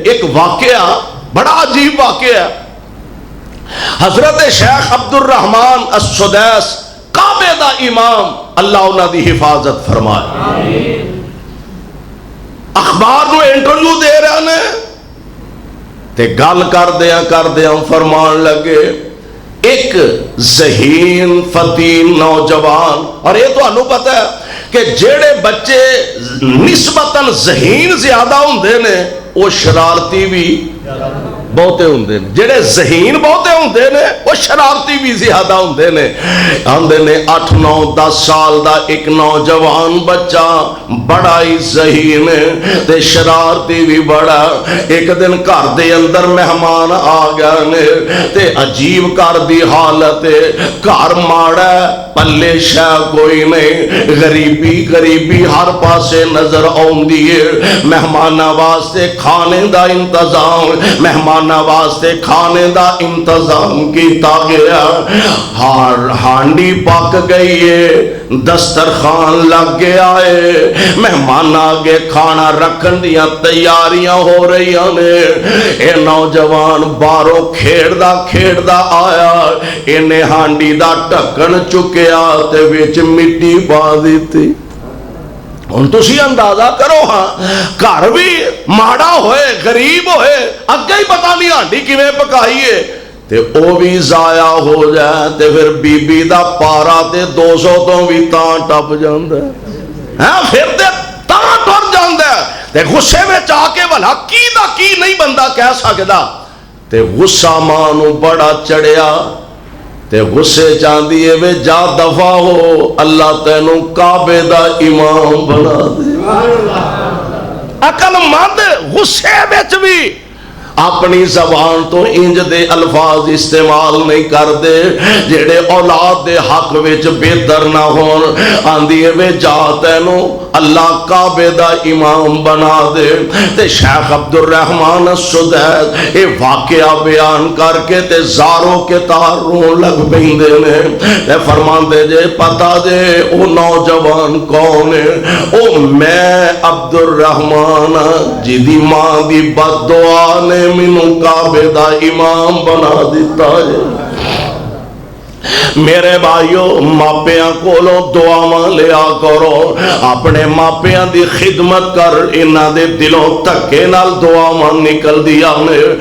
एक वाकया बड़ा अजीब वाकया। हजरत शेख अब्दुल रहमान अस-सुदैस काबे दा इमाम, अल्लाह उन्हां दी हिफाजत फरमाए, अखबार नूं इंटरव्यू दे रहे ने ते गल करदियां फरमान लगे, एक ज़हीन फतीन नौजवान। और ये तुहानू पता है कि जेड़े बच्चे निस्बतन ज़हीन ज्यादा हुंदे ने वो शरारती भी बहुते होंदे ने, जेड़े ज़हीन बहुते होंदे ने वो शरारती भी ज्यादा होंदे ने। आंदे ने 8 9 10 साल दा एक नौजवान बच्चा बड़ा ही ज़हीन ते शरारती भी बड़ा। एक दिन घर दे अंदर मेहमान आ गए ने ते अजीब घर दी हालत है, घर माड़ा पल्ले शह कोई नहीं, गरीबी गरीबी हर पासे नजर आउंदी है। मेहमाना वास्ते खाने दा इंतजाम, मेहमाना वास्ते खाने दा इंतजाम किया गया। हांडी पक गई है, दस्तरखान लग गया है, मेहमान आगे खाना रखन दियां तैयारियां हो रही ने। ये नौजवान बाहरों खेड़दा खेड़दा आया, इन्हें हांडी दा ढक्कन चुके ते विच मिट्टी पा दी। हुण तुसीं अंदाजा करो, हाँ घर भी माड़ा होए गरीब होए, अगे ही पता नहीं हांडी किवें पकाई है ते ओ भी जाया हो जाए ते फिर बीबी दा पारा ते 200 तो भी तां टप जांदा है, फिर ते तां टुर जांदा ते गुस्से में आके भला की दा की नहीं बंदा कह सकदा। ते गुस्सा मां नूं बड़ा चढ़िया ते गुस्से चाहती है वे जा दफा हो, अल्लाह तेनू काबे दा इमाम बना दे। अकलमंद गुस्से विच भी अपनी जबान तो इंज दे अल्फाज इस्तेमाल नहीं करते जेड़े औलाद दे हक विच बेहतर ना होन। आंदी है वे जा तैनू अल्लाह काबे दा इमाम बना दे। ते शेख अब्दुल रहमान अस-सुदैस ये वाकया बयान करके ते ज़ारों के तार रोन लग पैंदे ने ते फरमांदे जे पता जे ओ नौजवान कौन है? ओ मैं अब्दुल रहमान जिदी मां दी बददुआ ने मैनू काबे दा इमाम बना दिता है। मेरे भाइयों मापियां कोलों दुआवां लिया करो, अपने मापियां दी खिदमत कर, इन्हां दे दिलों धक्के नाल दुआवां निकल दियां ने।